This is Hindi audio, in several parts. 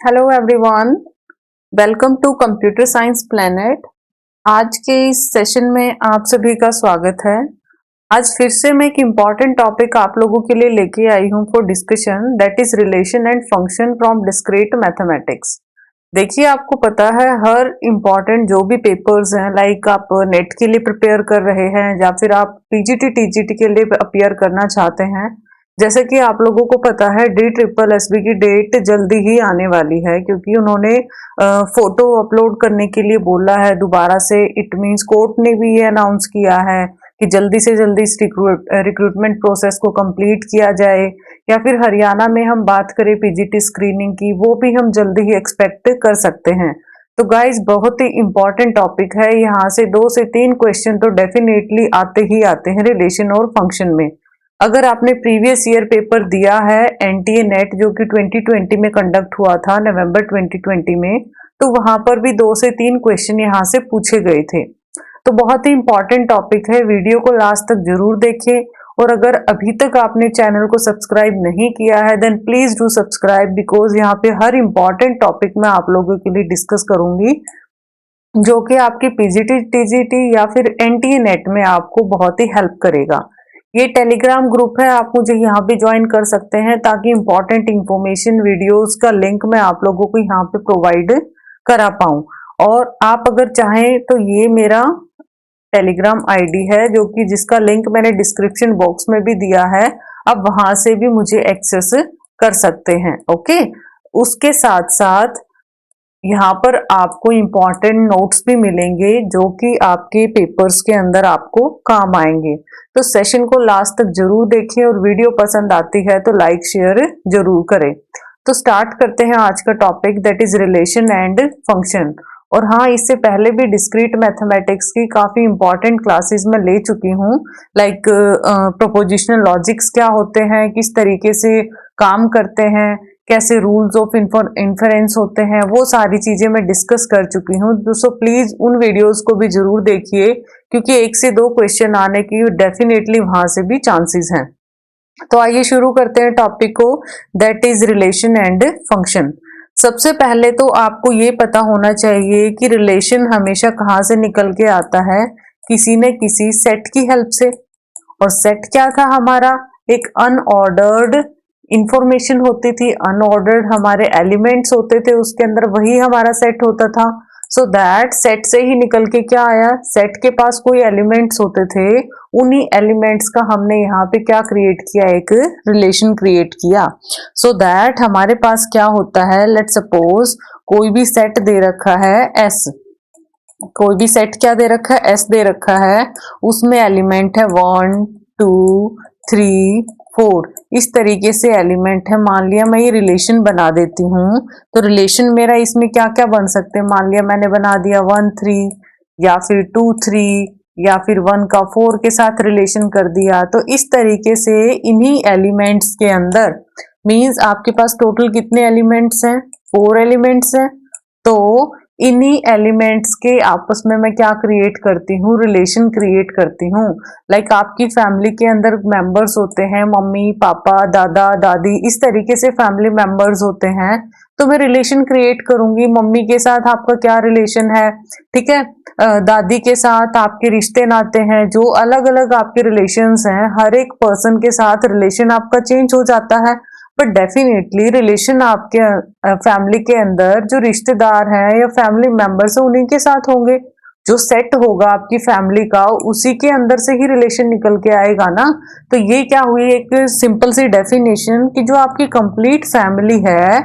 Hello everyone, welcome to computer science planet. आज के इस सेशन में आप सभी का स्वागत है। आज फिर से मैं एक इम्पॉर्टेंट टॉपिक आप लोगों के लिए लेके आई हूँ for discussion, that is relation and function from discrete mathematics. देखिए, आपको पता है हर इम्पॉर्टेंट जो भी पेपर्स हैं, लाइक आप नेट के लिए प्रिपेयर कर रहे हैं या फिर आप पीजीटी टीजीटी के लिए अपियर करना चाहते हैं, जैसे कि आप लोगों को पता है DSSB की डेट जल्दी ही आने वाली है, क्योंकि उन्होंने फोटो अपलोड करने के लिए बोला है दोबारा से। इट मींस कोर्ट ने भी ये अनाउंस किया है कि जल्दी से जल्दी इस रिक्रूटमेंट प्रोसेस को कंप्लीट किया जाए, या फिर हरियाणा में हम बात करें पीजीटी स्क्रीनिंग की, वो भी हम जल्दी ही एक्सपेक्ट कर सकते हैं। तो गाइज, बहुत ही इंपॉर्टेंट टॉपिक है। यहाँ से 2 से 3 क्वेश्चन तो डेफिनेटली आते ही आते हैं रिलेशन और फंक्शन में। अगर आपने प्रीवियस ईयर पेपर दिया है एनटीए नेट, जो कि 2020 में कंडक्ट हुआ था, नवंबर 2020 में, तो वहां पर भी 2 से 3 क्वेश्चन यहाँ से पूछे गए थे। तो बहुत ही इंपॉर्टेंट टॉपिक है, वीडियो को लास्ट तक जरूर देखें। और अगर अभी तक आपने चैनल को सब्सक्राइब नहीं किया है, then please do subscribe, because यहाँ पे हर इंपॉर्टेंट टॉपिक मैं आप लोगों के लिए डिस्कस करूंगी, जो कि आपकी पीजीटी टीजीटी या फिर एनटीए नेट में आपको बहुत ही हेल्प करेगा। ये टेलीग्राम ग्रुप है, आप मुझे यहाँ पे ज्वाइन कर सकते हैं, ताकि इंपॉर्टेंट इंफॉर्मेशन वीडियोस का लिंक मैं आप लोगों को यहाँ पे प्रोवाइड करा पाऊँ। और आप अगर चाहें तो ये मेरा टेलीग्राम आईडी है, जो कि जिसका लिंक मैंने डिस्क्रिप्शन बॉक्स में भी दिया है, आप वहां से भी मुझे एक्सेस कर सकते हैं। ओके, उसके साथ साथ यहाँ पर आपको इम्पॉर्टेंट नोट्स भी मिलेंगे, जो कि आपके पेपर्स के अंदर आपको काम आएंगे। तो सेशन को लास्ट तक जरूर देखें, और वीडियो पसंद आती है तो लाइक शेयर जरूर करें। तो स्टार्ट करते हैं आज का topic, that is relation and function. और हाँ, इससे पहले भी डिस्क्रीट मैथमेटिक्स की काफी इंपॉर्टेंट क्लासेस में ले चुकी हूँ, लाइक प्रोपोजिशनल लॉजिक्स क्या होते हैं, किस तरीके से काम करते हैं, कैसे रूल्स ऑफ इन्फरेंस होते हैं, वो सारी चीजें मैं डिस्कस कर चुकी हूँ। दोस्तों प्लीज उन वीडियोस को भी जरूर देखिए, क्योंकि 1 से 2 क्वेश्चन आने की डेफिनेटली वहां से भी चांसेस हैं। तो आइए शुरू करते हैं टॉपिक को, that is relation and function. सबसे पहले तो आपको ये पता होना चाहिए कि रिलेशन हमेशा कहाँ से निकल के आता है, किसी न किसी सेट की हेल्प से। और सेट क्या था हमारा? एक अनऑर्डर्ड इंफॉर्मेशन होती थी, अनऑर्डर्ड हमारे एलिमेंट्स होते थे उसके अंदर, वही हमारा सेट होता था। सो दैट सेट से ही निकल के क्या आया, सेट के पास कोई एलिमेंट्स होते थे, उन्हीं एलिमेंट्स का हमने यहाँ पे क्या क्रिएट किया, एक रिलेशन क्रिएट किया। सो दैट हमारे पास क्या होता है, लेट सपोज कोई भी सेट दे रखा है एस, कोई भी सेट क्या दे रखा है, एस दे रखा है, उसमें एलिमेंट है 1 2 3 4, इस तरीके से एलिमेंट है। मान लिया मैं ये रिलेशन बना देती हूँ, तो रिलेशन मेरा इसमें क्या क्या बन सकते हैं, मान लिया मैंने बना दिया 1 3, या फिर 2 3, या फिर 1 का 4 के साथ रिलेशन कर दिया। तो इस तरीके से इन्हीं एलिमेंट्स के अंदर, मीन्स आपके पास टोटल कितने एलिमेंट्स हैं, 4 एलिमेंट्स हैं। तो इन्हीं एलिमेंट्स के आपस में मैं क्या क्रिएट करती हूँ, रिलेशन क्रिएट करती हूँ। लाइक आपकी फैमिली के अंदर मेंबर्स होते हैं, मम्मी पापा दादा दादी, इस तरीके से फैमिली मेंबर्स होते हैं। तो मैं रिलेशन क्रिएट करूंगी, मम्मी के साथ आपका क्या रिलेशन है, ठीक है, दादी के साथ आपके रिश्ते नाते हैं, जो अलग अलग आपके रिलेशंस हैं, हर एक पर्सन के साथ रिलेशन आपका चेंज हो जाता है। बट डेफिनेटली रिलेशन आपके फैमिली के अंदर जो रिश्तेदार हैं या फैमिली मेंबर्स हैं, उन्हीं के साथ होंगे। जो सेट होगा आपकी फैमिली का, उसी के अंदर से ही रिलेशन निकल के आएगा ना। तो ये क्या हुई, एक सिंपल सी डेफिनेशन, कि जो आपकी कंप्लीट फैमिली है,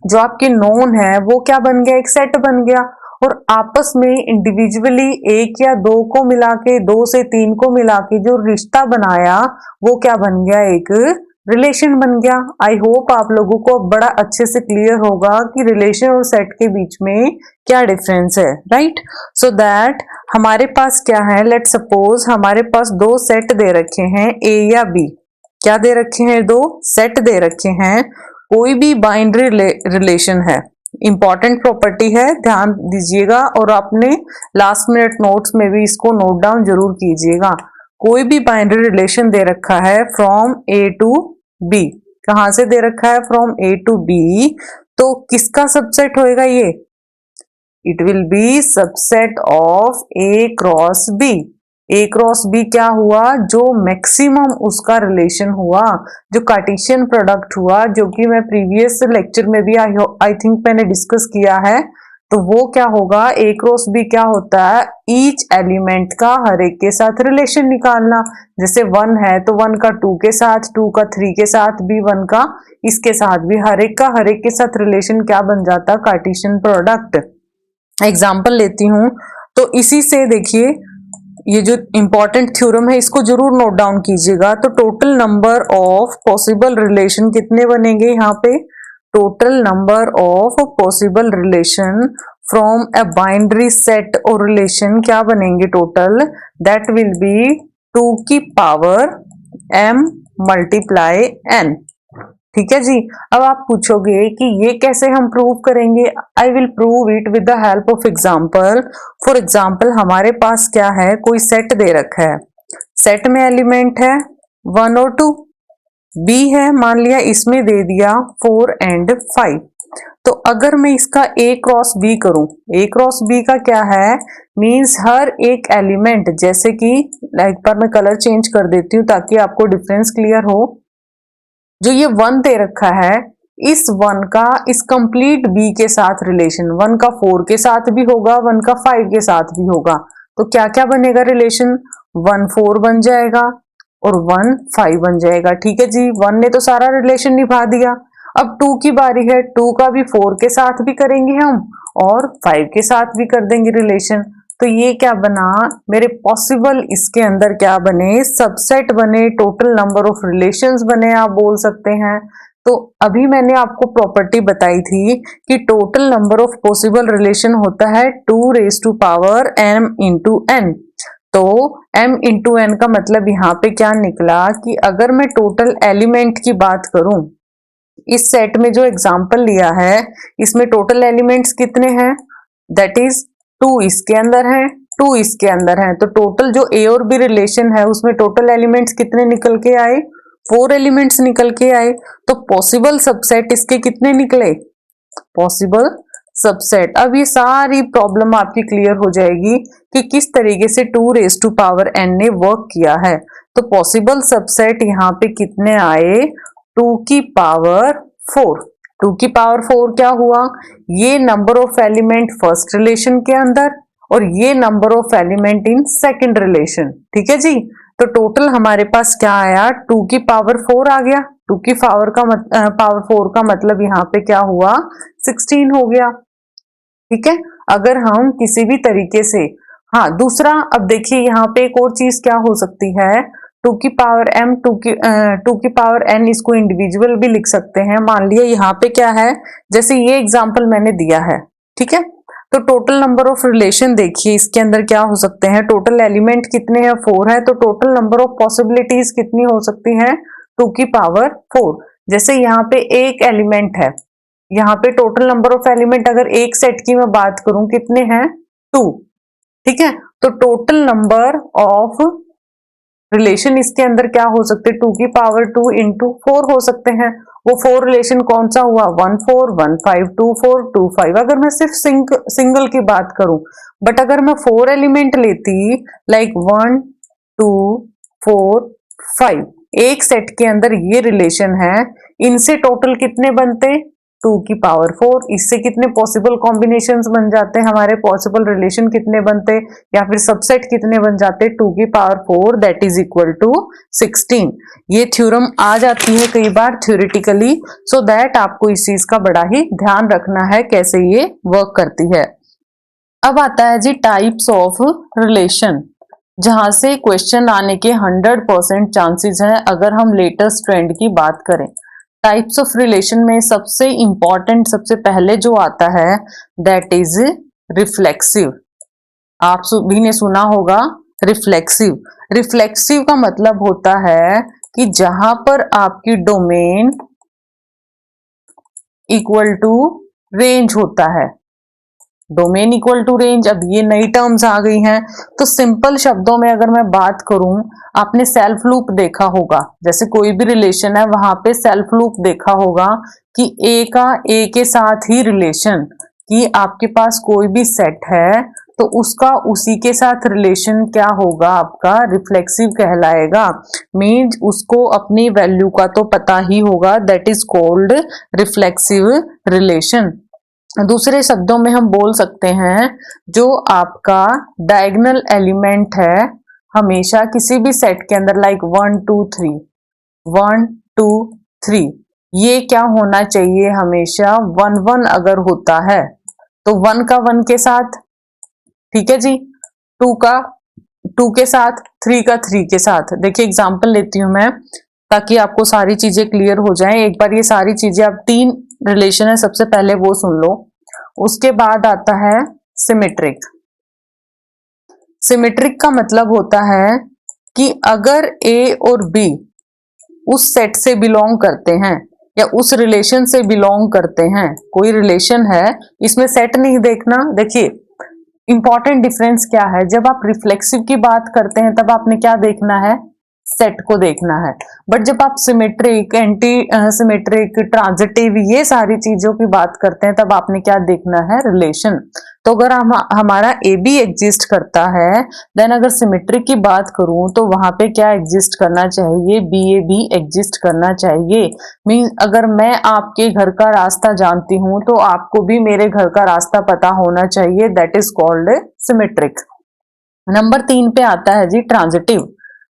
जो आपके नोन है, वो क्या बन गया, एक सेट बन गया। और आपस में इंडिविजुअली 1 या 2 को मिला के, 2 से 3 को मिला के जो रिश्ता बनाया, वो क्या बन गया, एक रिलेशन बन गया। आई होप आप लोगों को बड़ा अच्छे से क्लियर होगा कि रिलेशन और सेट के बीच में क्या डिफरेंस है, राइट। सो दैट हमारे पास क्या है, लेट सपोज हमारे पास 2 सेट दे रखे हैं, ए या बी। क्या दे रखे हैं, 2 सेट दे रखे हैं। कोई भी बाइनरी रिलेशन है, इंपॉर्टेंट प्रॉपर्टी है, ध्यान दीजिएगा, और अपने लास्ट मिनट नोट्स में भी इसको नोट डाउन जरूर कीजिएगा। कोई भी बाइनरी रिलेशन दे रखा है फ्रॉम ए टू बी, कहां से दे रखा है, फ्रॉम ए टू बी, तो किसका सबसेट होएगा ये? It will be subset of A cross B. A cross B क्या हुआ? जो मैक्सिमम उसका रिलेशन हुआ, जो कार्टेशियन प्रोडक्ट हुआ, जो कि मैं प्रीवियस लेक्चर में भी आई थिंक मैंने डिस्कस किया है। तो वो क्या होगा? ए क्रॉस बी क्या होता है? ईच एलिमेंट का हर एक के साथ रिलेशन निकालना। जैसे 1 है तो 1 का 2 के साथ, 2 का 3 के साथ भी, 1 का इसके साथ भी, हर एक का हर एक के साथ रिलेशन क्या बन जाता? Cartesian product. एग्जाम्पल लेती हूं तो इसी से देखिए, ये जो इंपॉर्टेंट थ्योरम है इसको जरूर नोट डाउन कीजिएगा। तो total number of possible relation कितने बनेंगे यहाँ पे? Total number of possible relation from a binary set और रिलेशन क्या बनेंगे टोटल? दैट विल बी 2 की पावर m मल्टीप्लाई n। ठीक है जी। अब आप पूछोगे कि ये कैसे हम प्रूव करेंगे? I will prove it with the help of example. For example हमारे पास क्या है? कोई सेट दे रखा है, सेट में एलिमेंट है 1 और 2, बी है मान लिया, इसमें दे दिया 4 एंड 5। तो अगर मैं इसका ए क्रॉस बी करूं, ए क्रॉस बी का क्या है? मींस हर एक एलिमेंट, जैसे कि एक बार मैं कलर चेंज कर देती हूं ताकि आपको डिफरेंस क्लियर हो। जो ये 1 दे रखा है, इस 1 का इस कंप्लीट बी के साथ रिलेशन 1 का 4 के साथ भी होगा, 1 का 5 के साथ भी होगा। तो क्या क्या बनेगा रिलेशन? 1 4 बन जाएगा और 1 5 बन जाएगा। ठीक है जी, 1 ने तो सारा रिलेशन निभा दिया। अब 2 की बारी है, 2 का भी 4 के साथ भी करेंगे हम और 5 के साथ भी कर देंगे रिलेशन। तो ये क्या बना मेरे पॉसिबल, इसके अंदर क्या बने? सबसेट बने, टोटल नंबर ऑफ रिलेशंस बने, आप बोल सकते हैं। तो अभी मैंने आपको प्रॉपर्टी बताई थी कि total number of possible relation होता है 2 raise to power m into n। तो m इंटू n का मतलब यहाँ पे क्या निकला कि अगर मैं टोटल एलिमेंट की बात करूं, इस सेट में जो एग्जाम्पल लिया है इसमें टोटल एलिमेंट्स कितने हैं? दैट इज 2 इसके अंदर है, 2 इसके अंदर है। तो टोटल जो ए और बी रिलेशन है उसमें टोटल एलिमेंट्स कितने निकल के आए? 4 एलिमेंट्स निकल के आए। तो पॉसिबल सबसेट इसके कितने निकले? Possible subset. अब ये सारी प्रॉब्लम आपकी क्लियर हो जाएगी कि किस तरीके से 2 रेज टू पावर n ने वर्क किया है। तो पॉसिबल सबसेट यहाँ पे कितने आए? 2 की पावर 4। 2 की पावर 4 क्या हुआ? ये number of element first relation के अंदर और ये number of element in second relation. ठीक है जी। तो टोटल हमारे पास क्या आया? 2 की पावर 4 आ गया। 2 की पावर पावर 4 का मतलब यहाँ पे क्या हुआ? 16 हो गया। ठीक है। अगर हम किसी भी तरीके से, हाँ दूसरा, अब देखिए यहाँ पे एक और चीज क्या हो सकती है? 2 की पावर m, 2 की पावर n, इसको इंडिविजुअल भी लिख सकते हैं। मान लिया यहाँ पे क्या है, जैसे ये एग्जाम्पल मैंने दिया है, ठीक है। तो टोटल नंबर ऑफ रिलेशन देखिए इसके अंदर क्या हो सकते हैं? टोटल एलिमेंट कितने हैं? 4 है। तो टोटल नंबर ऑफ पॉसिबिलिटीज कितनी हो सकती हैं? 2 की पावर 4। जैसे यहाँ पे एक एलिमेंट है, यहाँ पे टोटल नंबर ऑफ एलिमेंट अगर एक सेट की मैं बात करूं कितने हैं? 2। ठीक है। तो टोटल नंबर ऑफ रिलेशन इसके अंदर क्या हो सकते हैं? 2 की पावर 2 इंटू 4 हो सकते हैं। वो 4 रिलेशन कौन सा हुआ? 1 4 1 5 2 4 2 5। अगर मैं सिर्फ सिंगल की बात करूं, बट अगर मैं 4 एलिमेंट लेती, लाइक 1 2 4 5, एक सेट के अंदर ये रिलेशन है, इनसे टोटल कितने बनते? 2 की पावर 4। इससे कितने पॉसिबल कॉम्बिनेशंस बन जाते हैं हमारे? पॉसिबल रिलेशन कितने बनते या फिर सबसेट कितने बन जाते? 2 की power 4 that is equal to 16। ये थ्योरम आ जाती है कई बार थ्योरेटिकली, सो दैट आपको इस चीज का बड़ा ही ध्यान रखना है कैसे ये वर्क करती है। अब आता है जी टाइप्स ऑफ रिलेशन, जहां से क्वेश्चन आने के 100% चांसेस हैं अगर हम लेटेस्ट ट्रेंड की बात करें। टाइप्स ऑफ रिलेशन में सबसे इंपॉर्टेंट, सबसे पहले जो आता है दैट इज रिफ्लेक्सिव। आप सभी ने सुना होगा रिफ्लेक्सिव। रिफ्लेक्सिव का मतलब होता है कि जहां पर आपकी डोमेन इक्वल टू रेंज होता है, डोमेन इक्वल टू रेंज। अब ये नई टर्म्स आ गई हैं, तो सिंपल शब्दों में अगर मैं बात करूं, आपने सेल्फ लूप देखा होगा, जैसे कोई भी रिलेशन है वहां पे सेल्फ लूप देखा होगा कि ए का ए के साथ ही रिलेशन, कि आपके पास कोई भी सेट है तो उसका उसी के साथ रिलेशन क्या होगा, आपका रिफ्लेक्सिव कहलाएगा। मीन्स उसको अपनी वैल्यू का तो पता ही होगा, that is called reflexive relation. दूसरे शब्दों में हम बोल सकते हैं, जो आपका डायगोनल एलिमेंट है हमेशा किसी भी सेट के अंदर, लाइक 1 2 3 1 2 3, ये क्या होना चाहिए, हमेशा 1 1 अगर होता है तो 1 का 1 के साथ, ठीक है जी, 2 का 2 के साथ, 3 का 3 के साथ। देखिए एग्जांपल लेती हूं मैं, ताकि आपको सारी चीजें क्लियर हो जाएं। एक बार ये सारी चीजें, आप 3 रिलेशन है, सबसे पहले वो सुन लो। उसके बाद आता है सिमेट्रिक। सिमेट्रिक का मतलब होता है कि अगर ए और बी उस सेट से बिलोंग करते हैं या उस रिलेशन से बिलोंग करते हैं, कोई रिलेशन है, इसमें सेट नहीं देखना। देखिए इंपॉर्टेंट डिफरेंस क्या है, जब आप रिफ्लेक्सिव की बात करते हैं तब आपने क्या देखना है, सेट को देखना है। बट जब आप सिमेट्रिक, एंटी सिमेट्रिक, ट्रांजिटिव, ये सारी चीजों की बात करते हैं तब आपने क्या देखना है, रिलेशन। तो अगर हमारा ए बी एग्जिस्ट करता है, देन अगर सिमेट्रिक की बात करूं तो वहां पे क्या एग्जिस्ट करना चाहिए, बी ए बी एग्जिस्ट करना चाहिए। मीन अगर मैं आपके घर का रास्ता जानती हूं तो आपको भी मेरे घर का रास्ता पता होना चाहिए, that is called symmetric. Number 3 पे आता है जी ट्रांजिटिव।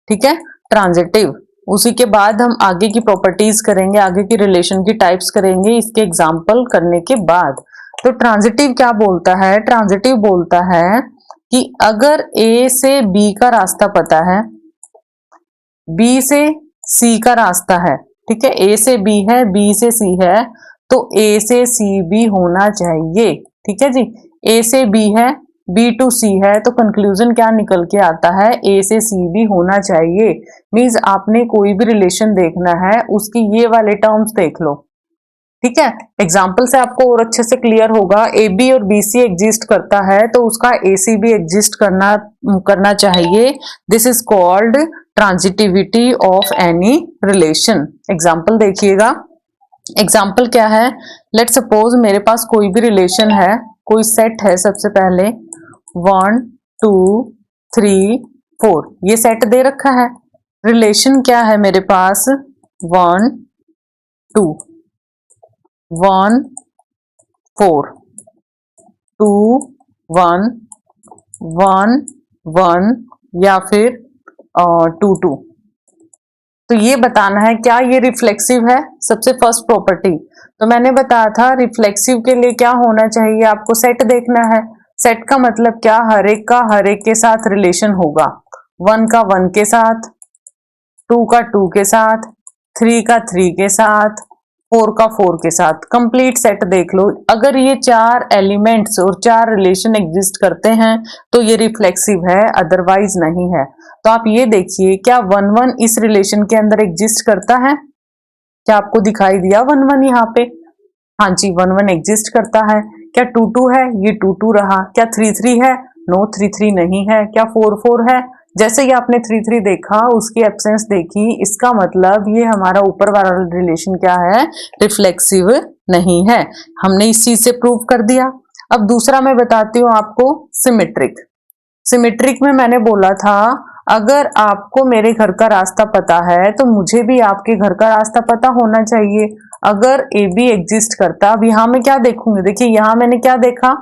ठीक है, ट्रांजिटिव। उसी के बाद हम आगे की प्रॉपर्टीज करेंगे, आगे की रिलेशन की टाइप्स करेंगे इसके एग्जाम्पल करने के बाद। तो ट्रांजिटिव क्या बोलता है, ट्रांजिटिव बोलता है कि अगर ए से बी का रास्ता पता है, बी से सी का रास्ता है, ठीक है, ए से बी है, बी से सी है, तो ए से सी भी होना चाहिए। ठीक है जी, ए से बी है, बी टू सी है, तो कंक्लूजन क्या निकल के आता है, ए से सी भी होना चाहिए। मींस आपने कोई भी रिलेशन देखना है, उसकी ये वाले टर्म्स देख लो। ठीक है, एग्जाम्पल से आपको और अच्छे से क्लियर होगा। ए बी और बी सी एग्जिस्ट करता है तो उसका ए सी भी एग्जिस्ट करना चाहिए। This is called transitivity of any relation. Example देखिएगा, एग्जाम्पल क्या है, लेट सपोज मेरे पास कोई भी रिलेशन है, कोई सेट है, सबसे पहले 1 2 3 4, ये सेट दे रखा है। रिलेशन क्या है मेरे पास, 1 2 1 4 2 1 1 1 या फिर 2 2। तो ये बताना है क्या ये रिफ्लेक्सिव है। सबसे फर्स्ट प्रॉपर्टी तो मैंने बताया था, रिफ्लेक्सिव के लिए क्या होना चाहिए, आपको सेट देखना है। सेट का मतलब क्या, हर एक का हर एक के साथ रिलेशन होगा। 1 का 1 के साथ, 2 का 2 के साथ, 3 का 3 के साथ, 4 का 4 के साथ, कंप्लीट सेट देख लो। अगर ये 4 एलिमेंट्स और 4 रिलेशन एग्जिस्ट करते हैं तो ये रिफ्लेक्सिव है, अदरवाइज नहीं है। तो आप ये देखिए, क्या 1 1 इस रिलेशन के अंदर एग्जिस्ट करता है, क्या आपको दिखाई दिया 1 1 यहाँ पे, हाँ जी 1 1 एग्जिस्ट करता है। क्या 2 2 है, ये 2 2 रहा। क्या 3 3 है, नो 3 3 नहीं है। क्या 4 4 है, जैसे ही आपने 3 3 देखा, उसकी एब्सेंस देखी, इसका मतलब ये हमारा ऊपर वाला रिलेशन क्या है, रिफ्लेक्सिव नहीं है। हमने इस चीज से प्रूव कर दिया। अब दूसरा मैं बताती हूँ आपको, सिमेट्रिक। सिमेट्रिक में मैंने बोला था, अगर आपको मेरे घर का रास्ता पता है तो मुझे भी आपके घर का रास्ता पता होना चाहिए। अगर ए बी एग्जिस्ट करता, अब यहां मैं क्या देखूंगी, देखिए यहां मैंने क्या देखा,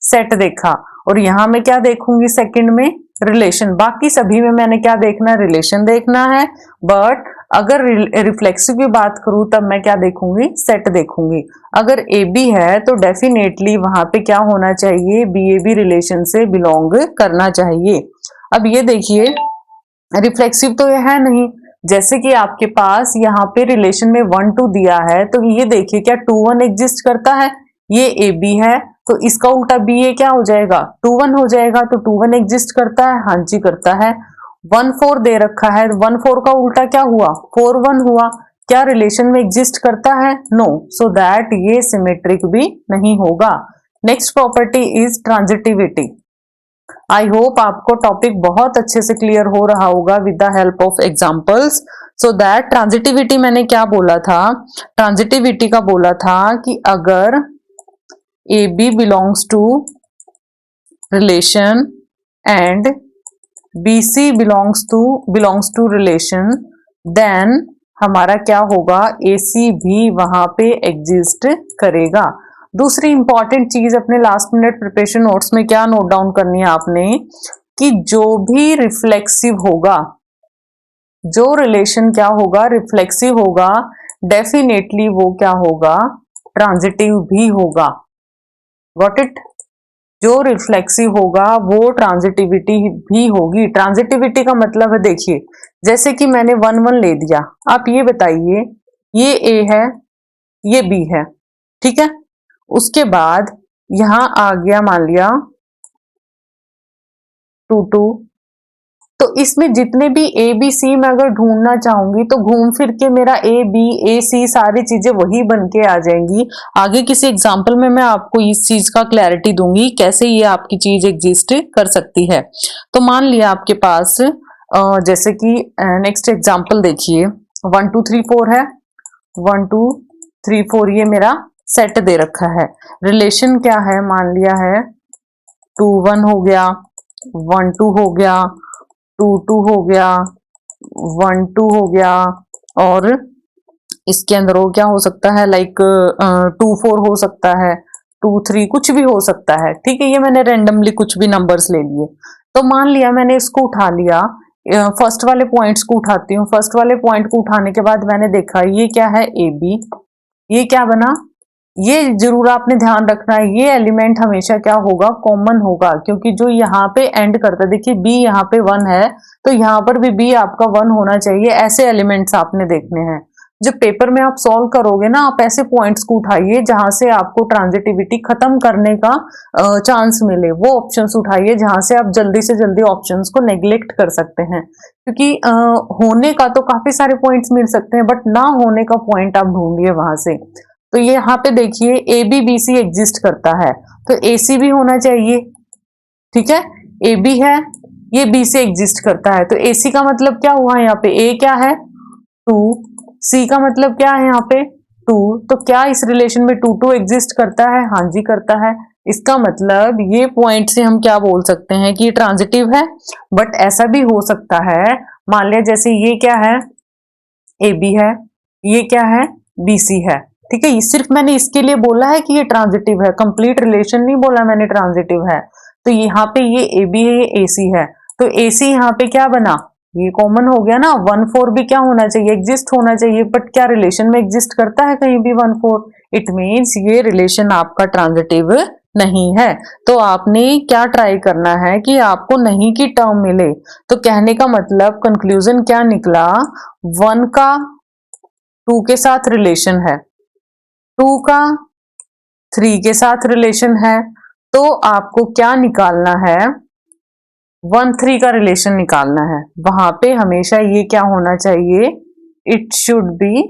सेट देखा, और यहां मैं क्या देखूंगी, सेकंड में रिलेशन। बाकी सभी में मैंने क्या देखना है, रिलेशन देखना है। बट अगर रिफ्लेक्सिव की बात करूं तब मैं क्या देखूंगी, सेट देखूंगी। अगर ए बी है तो डेफिनेटली वहां पे क्या होना चाहिए, बी ए बी रिलेशन से बिलोंग करना चाहिए। अब ये देखिए, रिफ्लेक्सिव तो ये है नहीं, जैसे कि आपके पास यहाँ पे रिलेशन में 1 2 दिया है, तो ये देखिए क्या 2 1 एग्जिस्ट करता है, ये ए बी है, तो इसका उल्टा बी ए क्या हो जाएगा, 2 1 हो जाएगा। तो 2 1 एग्जिस्ट करता है, हाँ जी करता है। 1 4 दे रखा है, 1 4 का उल्टा क्या हुआ, 4 1 हुआ। क्या रिलेशन में एग्जिस्ट करता है, नो, सो दैट ये सिमेट्रिक भी नहीं होगा। Next property is transitivity. I hope आपको टॉपिक बहुत अच्छे से क्लियर हो रहा होगा with the help of examples. So that transitivity मैंने क्या बोला था, ट्रांजिटिविटी का बोला था कि अगर A B belongs to relation and B C belongs to relation, then हमारा क्या होगा, ए सी भी वहां पे एग्जिस्ट करेगा। दूसरी इंपॉर्टेंट चीज अपने लास्ट मिनट प्रिपरेशन नोट्स में क्या नोट डाउन करनी है आपने, कि जो भी रिफ्लेक्सिव होगा, जो रिलेशन क्या होगा, रिफ्लेक्सिव होगा, डेफिनेटली वो क्या होगा, ट्रांजिटिव भी होगा। Got it? जो रिफ्लेक्सिव होगा वो ट्रांजिटिविटी भी होगी। ट्रांजिटिविटी का मतलब है, देखिए जैसे कि मैंने 1 1 ले दिया, आप ये बताइए ये ए है ये बी है, ठीक है, उसके बाद यहां आ गया मान लिया 2 2, तो इसमें जितने भी ए बी सी मैं अगर ढूंढना चाहूंगी तो घूम फिर के मेरा ए बी ए सी सारी चीजें वही बन के आ जाएंगी। आगे किसी एग्जाम्पल में मैं आपको इस चीज का क्लैरिटी दूंगी कैसे ये आपकी चीज एग्जिस्ट कर सकती है। तो मान लिया आपके पास जैसे कि नेक्स्ट एग्जाम्पल देखिए 1 2 3 4 है, 1 2 3 4 ये मेरा सेट दे रखा है। रिलेशन क्या है, मान लिया है 2 1 हो गया, 1 2 हो गया, 2 2 हो गया, 1 2 हो गया, और इसके अंदर वो क्या हो सकता है, लाइक 2 4 हो सकता है, 2 3 कुछ भी हो सकता है। ठीक है, ये मैंने रेंडमली कुछ भी नंबर्स ले लिए। तो मान लिया मैंने इसको उठा लिया, फर्स्ट वाले पॉइंट्स को उठाती हूँ। फर्स्ट वाले पॉइंट को उठाने के बाद मैंने देखा ये क्या है, ए बी, ये क्या बना, ये जरूर आपने ध्यान रखना है, ये एलिमेंट हमेशा क्या होगा, कॉमन होगा, क्योंकि जो यहाँ पे एंड करता है, देखिए बी यहाँ पे 1 है तो यहाँ पर भी बी आपका 1 होना चाहिए। ऐसे एलिमेंट्स आपने देखने हैं। जब पेपर में आप सॉल्व करोगे ना, आप ऐसे पॉइंट्स को उठाइए जहां से आपको ट्रांजिटिविटी खत्म करने का चांस मिले, वो ऑप्शंस उठाइए जहां से आप जल्दी से जल्दी ऑप्शंस को नेग्लेक्ट कर सकते हैं। क्योंकि होने का तो काफी सारे पॉइंट्स मिल सकते हैं, बट ना होने का पॉइंट आप ढूंढिए वहां से। तो ये यहाँ पे देखिए A B B C exist करता है, तो ए सी भी होना चाहिए, ठीक है, ए बी है, ये बी से एग्जिस्ट करता है, तो ए सी का मतलब क्या हुआ, यहाँ पे ए क्या है 2, सी का मतलब क्या है यहाँ पे 2, तो क्या इस रिलेशन में 2 2 एग्जिस्ट करता है, हाँ जी करता है। इसका मतलब ये पॉइंट से हम क्या बोल सकते हैं कि ये ट्रांजिटिव है। बट ऐसा भी हो सकता है, मान लिया जैसे ये क्या है, ए बी है, ये क्या है, बी सी है, ठीक है, ये सिर्फ मैंने इसके लिए बोला है कि ये ट्रांजिटिव है, कंप्लीट रिलेशन नहीं बोला मैंने ट्रांजिटिव है। तो यहाँ पे ये ए बी है, ये ए सी है, तो ए सी यहाँ पे क्या बना, ये कॉमन हो गया ना, 1 4 भी क्या होना चाहिए, एग्जिस्ट होना चाहिए, बट क्या रिलेशन में एग्जिस्ट करता है कहीं भी 1 4, इट मीन्स ये रिलेशन आपका ट्रांजिटिव नहीं है। तो आपने क्या ट्राई करना है कि आपको नहीं की टर्म मिले। तो कहने का मतलब कंक्लूजन क्या निकला, 1 का 2 के साथ रिलेशन है, 2 का 3 के साथ रिलेशन है, तो आपको क्या निकालना है, 1 3 का रिलेशन निकालना है। वहां पे हमेशा ये क्या होना चाहिए, it should be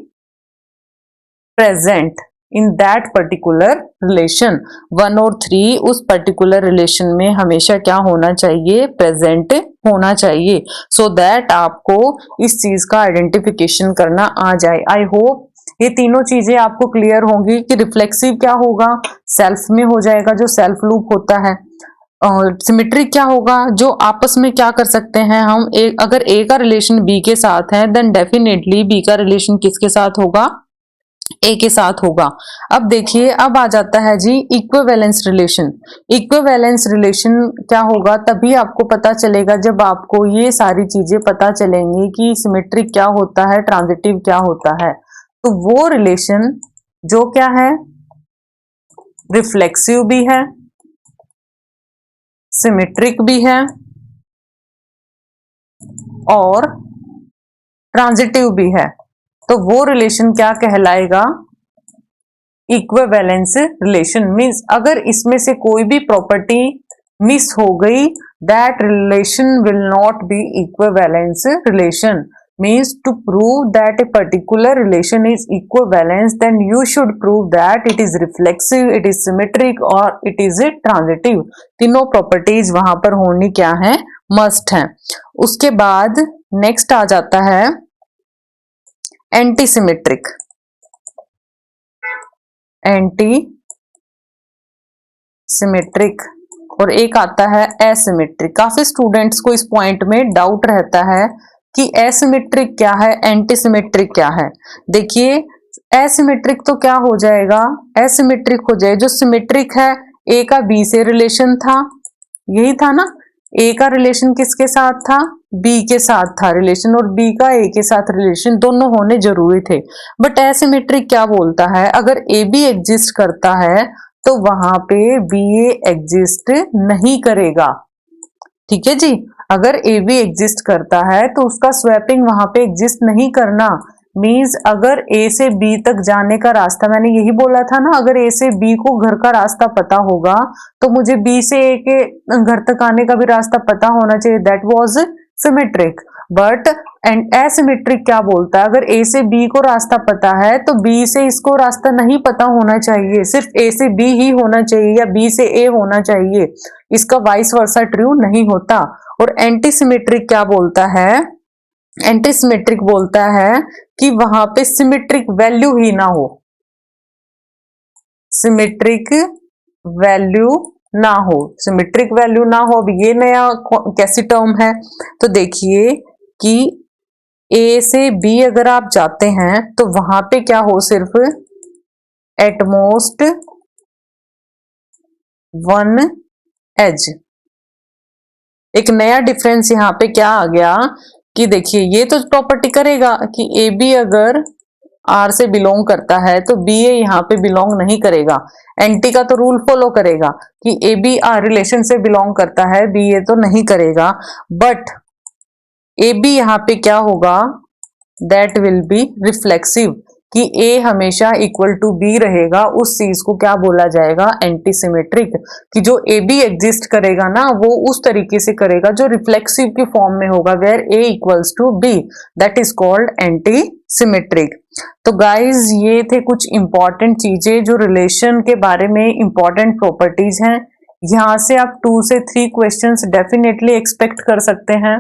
present in that particular relation. 1 और 3 उस पर्टिकुलर रिलेशन में हमेशा क्या होना चाहिए, प्रेजेंट होना चाहिए, सो दैट आपको इस चीज का आइडेंटिफिकेशन करना आ जाए। आई होप ये तीनों चीजें आपको क्लियर होंगी कि रिफ्लेक्सिव क्या होगा, सेल्फ में हो जाएगा जो सेल्फ लूप होता है, और सिमेट्रिक क्या होगा, जो आपस में क्या कर सकते हैं हम, अगर ए का रिलेशन बी के साथ है देन डेफिनेटली बी का रिलेशन किसके साथ होगा, ए के साथ होगा। अब देखिए अब आ जाता है जी इक्विवेलेंस रिलेशन। इक्विवेलेंस रिलेशन क्या होगा, तभी आपको पता चलेगा जब आपको ये सारी चीजें पता चलेंगी कि सिमेट्रिक क्या होता है, ट्रांजिटिव क्या होता है। तो वो रिलेशन जो क्या है, रिफ्लेक्सिव भी है, सिमेट्रिक भी है और ट्रांजिटिव भी है, तो वो रिलेशन क्या कहलाएगा, इक्विवेलेंस रिलेशन। मींस अगर इसमें से कोई भी प्रॉपर्टी मिस हो गई, that relation will not be equivalence relation. means to prove that a particular relation is equivalence, then you should prove that it is reflexive, it is symmetric और it is transitive. तीनों प्रॉपर्टीज वहां पर होनी क्या है, मस्ट है. उसके बाद नेक्स्ट आ जाता है एंटी सिमेट्रिक. एंटी सिमेट्रिक और एक आता है एसिमेट्रिक. काफी स्टूडेंट्स को इस पॉइंट में डाउट रहता है कि एसिमेट्रिक क्या है, एंटी सिमेट्रिक क्या है. देखिए एसिमेट्रिक तो क्या हो जाएगा, एसिमेट्रिक हो जाए जो सिमेट्रिक है, ए का बी से रिलेशन था, यही था ना, ए का रिलेशन किसके साथ था, बी के साथ था रिलेशन, और बी का ए के साथ रिलेशन, दोनों होने जरूरी थे. बट एसिमेट्रिक क्या बोलता है, अगर ए बी एग्जिस्ट करता है तो वहां पे बी ए एग्जिस्ट नहीं करेगा. ठीक है जी, अगर ए बी एग्जिस्ट करता है तो उसका स्वैपिंग वहां पे एग्जिस्ट नहीं करना. मींस अगर ए से बी तक जाने का रास्ता, मैंने यही बोला था ना, अगर ए से बी को घर का रास्ता पता होगा तो मुझे बी से ए के घर तक आने का भी रास्ता पता होना चाहिए. That was symmetric. But and asymmetric क्या बोलता है, अगर ए से बी को रास्ता पता है तो बी से इसको रास्ता नहीं पता होना चाहिए, सिर्फ ए से बी ही होना चाहिए या बी से ए होना चाहिए. इसका वाइस वर्सा ट्रू नहीं होता. और एंटी सिमेट्रिक क्या बोलता है, एंटी सिमेट्रिक बोलता है कि वहां पे सिमेट्रिक वैल्यू ही ना हो, सिमेट्रिक वैल्यू ना हो, सिमेट्रिक वैल्यू ना हो. अब ये नया कैसी टर्म है, तो देखिए कि ए से बी अगर आप जाते हैं तो वहां पे क्या हो, सिर्फ एटमोस्ट वन एज. एक नया डिफरेंस यहाँ पे क्या आ गया कि देखिए ये तो प्रॉपर्टी करेगा कि ए बी अगर आर से बिलोंग करता है तो बी ए यहाँ पे बिलोंग नहीं करेगा. एंटी का तो रूल फॉलो करेगा कि ए बी आर रिलेशन से बिलोंग करता है, बी ए तो नहीं करेगा. बट ए बी यहाँ पे क्या होगा, दैट विल बी रिफ्लेक्सिव, कि ए हमेशा इक्वल टू बी रहेगा. उस चीज को क्या बोला जाएगा, एंटी सिमेट्रिक. कि जो ए बी एग्जिस्ट करेगा ना वो उस तरीके से करेगा जो रिफ्लेक्सिव के फॉर्म में होगा, where A equals to B, that is called anti symmetric. तो गाइज ये थे कुछ इंपॉर्टेंट चीजें जो रिलेशन के बारे में इंपॉर्टेंट प्रॉपर्टीज हैं. यहां से आप 2 से 3 क्वेश्चंस डेफिनेटली एक्सपेक्ट कर सकते हैं.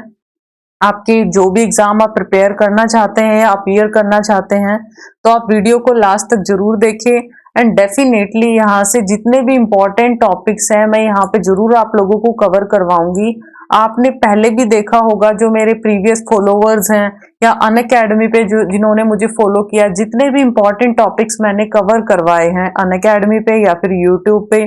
आपके जो भी एग्जाम आप प्रिपेयर करना चाहते हैं, आप क्लियर करना चाहते हैं, तो आप वीडियो को लास्ट तक जरूर देखें. एंड डेफिनेटली यहाँ से जितने भी इंपॉर्टेंट टॉपिक्स हैं मैं यहाँ पे जरूर आप लोगों को कवर करवाऊंगी. आपने पहले भी देखा होगा, जो मेरे प्रीवियस फॉलोवर्स हैं या अनअकैडमी पे जो जिन्होंने मुझे फॉलो किया, जितने भी इंपॉर्टेंट टॉपिक्स मैंने कवर करवाए हैं अनअकैडमी पे या फिर यूट्यूब पे,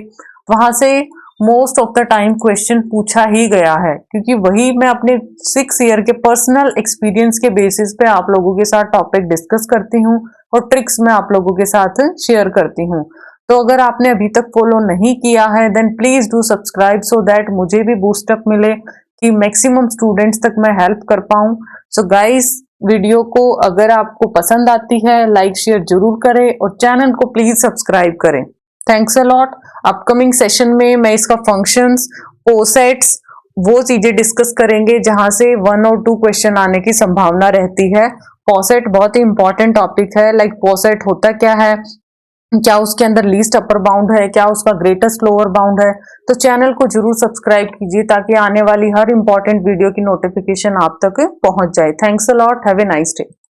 वहां से most of the time question पूछा ही गया है, क्योंकि वही मैं अपने 6 ईयर के पर्सनल एक्सपीरियंस के बेसिस पे आप लोगों के साथ टॉपिक डिस्कस करती हूँ और ट्रिक्स मैं आप लोगों के साथ शेयर करती हूँ. तो अगर आपने अभी तक फॉलो नहीं किया है then please do subscribe, so that मुझे भी बूस्टअप मिले कि मैक्सिमम स्टूडेंट्स तक मैं हेल्प कर पाऊँ. सो गाइस, वीडियो को अगर आपको पसंद आती है लाइक शेयर जरूर करें और चैनल को प्लीज सब्सक्राइब करें. Thanks a lot. Upcoming session में मैं इसका फंक्शंस, पोसेट्स, वो चीजें डिस्कस करेंगे जहां से 1 और 2 क्वेश्चन आने की संभावना रहती है. पोसेट बहुत ही इंपॉर्टेंट टॉपिक है. लाइक पोसेट होता क्या है, क्या उसके अंदर लीस्ट अपर बाउंड है, क्या उसका ग्रेटेस्ट लोअर बाउंड है. तो चैनल को जरूर सब्सक्राइब कीजिए ताकि आने वाली हर इंपॉर्टेंट वीडियो की नोटिफिकेशन आप तक पहुंच जाए. Thanks a lot. Have a nice day.